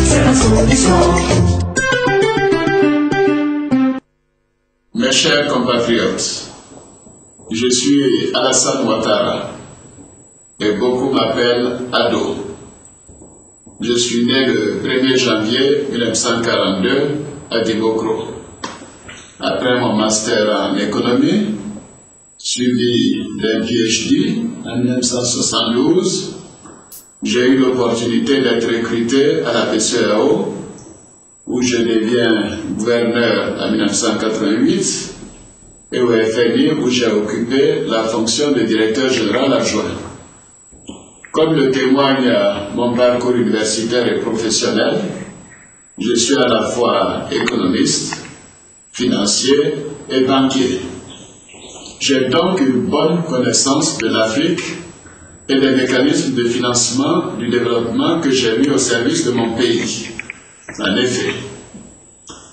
c'est la solution. Mes chers compatriotes, je suis Alassane Ouattara et beaucoup m'appellent Ado. Je suis né le 1er janvier 1942 à Dibokro. Après mon master en économie, suivi d'un PhD en 1972, j'ai eu l'opportunité d'être recruté à la PCAO, où je deviens gouverneur en 1988, et au FMI, où j'ai occupé la fonction de directeur général adjoint. Comme le témoigne mon parcours universitaire et professionnel, je suis à la fois économiste, financier et banquier. J'ai donc une bonne connaissance de l'Afrique et des mécanismes de financement du développement que j'ai mis au service de mon pays. En effet,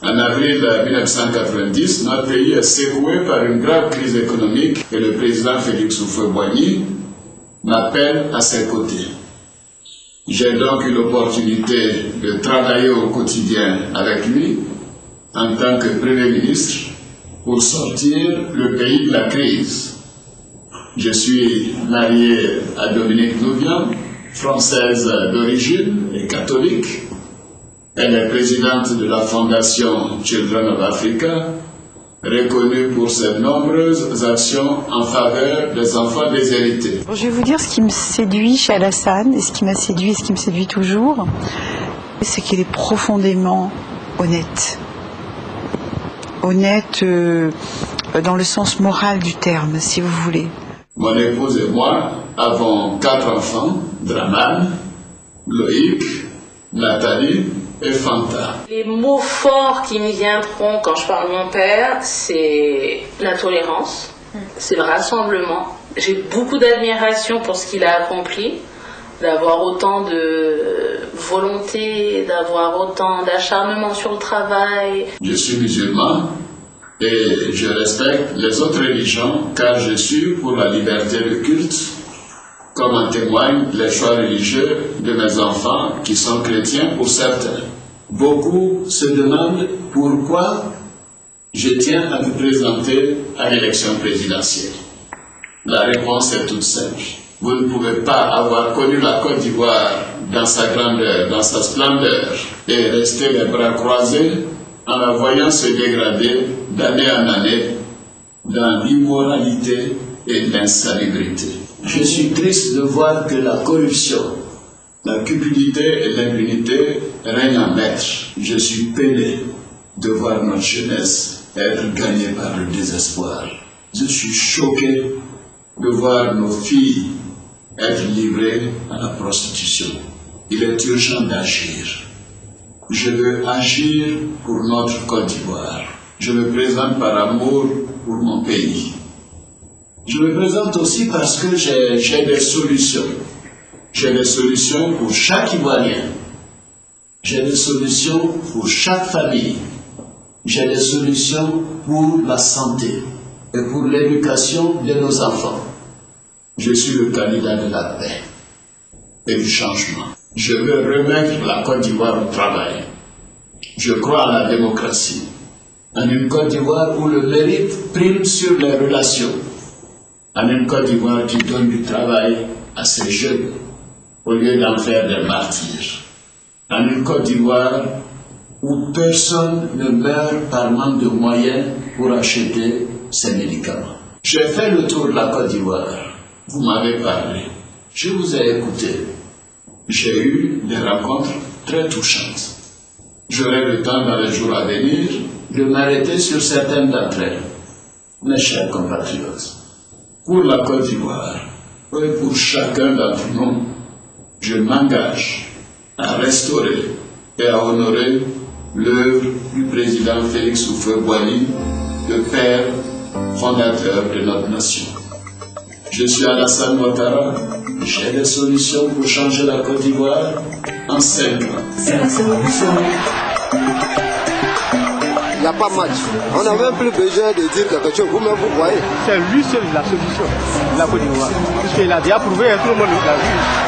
en avril 1990, notre pays est secoué par une grave crise économique et le président Félix Houphouët-Boigny m'appelle à ses côtés. J'ai donc eu l'opportunité de travailler au quotidien avec lui en tant que Premier ministre pour sortir le pays de la crise. Je suis marié à Dominique Nouvian, française d'origine et catholique. Elle est présidente de la Fondation Children of Africa, reconnue pour ses nombreuses actions en faveur des enfants déshérités. Je vais vous dire ce qui me séduit chez Alassane, et ce qui m'a séduit et ce qui me séduit toujours, c'est qu'il est profondément honnête. Honnête dans le sens moral du terme, si vous voulez. Mon épouse et moi avons 4 enfants, Draman, Loïc, Nathalie et Fanta. Les mots forts qui me viendront quand je parle de mon père, c'est la tolérance, c'est le rassemblement. J'ai beaucoup d'admiration pour ce qu'il a accompli, d'avoir autant de volonté, d'avoir autant d'acharnement sur le travail. Je suis musulman et je respecte les autres religions car je suis pour la liberté de culte, comme en témoignent les choix religieux de mes enfants qui sont chrétiens pour certains. Beaucoup se demandent pourquoi je tiens à me présenter à l'élection présidentielle. La réponse est toute simple. Vous ne pouvez pas avoir connu la Côte d'Ivoire dans sa grandeur, dans sa splendeur, et rester les bras croisés en la voyant se dégrader d'année en année dans l'immoralité et l'insalubrité. Je suis triste de voir que la corruption, la cupidité et l'impunité règnent en maître. Je suis peiné de voir notre jeunesse être gagnée par le désespoir. Je suis choqué de voir nos filles être livrées à la prostitution. Il est urgent d'agir. Je veux agir pour notre Côte d'Ivoire. Je me présente par amour pour mon pays. Je me présente aussi parce que j'ai des solutions. J'ai des solutions pour chaque Ivoirien. J'ai des solutions pour chaque famille. J'ai des solutions pour la santé et pour l'éducation de nos enfants. Je suis le candidat de la paix et du changement. Je veux remettre la Côte d'Ivoire au travail. Je crois à la démocratie, en une Côte d'Ivoire où le mérite prime sur les relations, en une Côte d'Ivoire qui donne du travail à ses jeunes au lieu d'en faire des martyrs, en une Côte d'Ivoire où personne ne meurt par manque de moyens pour acheter ses médicaments. J'ai fait le tour de la Côte d'Ivoire. Vous m'avez parlé. Je vous ai écouté. J'ai eu des rencontres très touchantes. J'aurai le temps dans les jours à venir de m'arrêter sur certaines d'entre elles. Mes chers compatriotes, pour la Côte d'Ivoire et pour chacun d'entre nous, je m'engage à restaurer et à honorer l'œuvre du président Félix Houphouët-Boigny, le père fondateur de notre nation. Je suis Alassane Ouattara, j'ai des solutions pour changer la Côte d'Ivoire en 5 ans. C'est la solution. Il n'y a pas match. On n'a même plus besoin de dire quelque chose. Vous-même, vous voyez. C'est lui seul la solution, la Côte d'Ivoire. Puisqu'il a déjà prouvé, tout le monde l'a vu.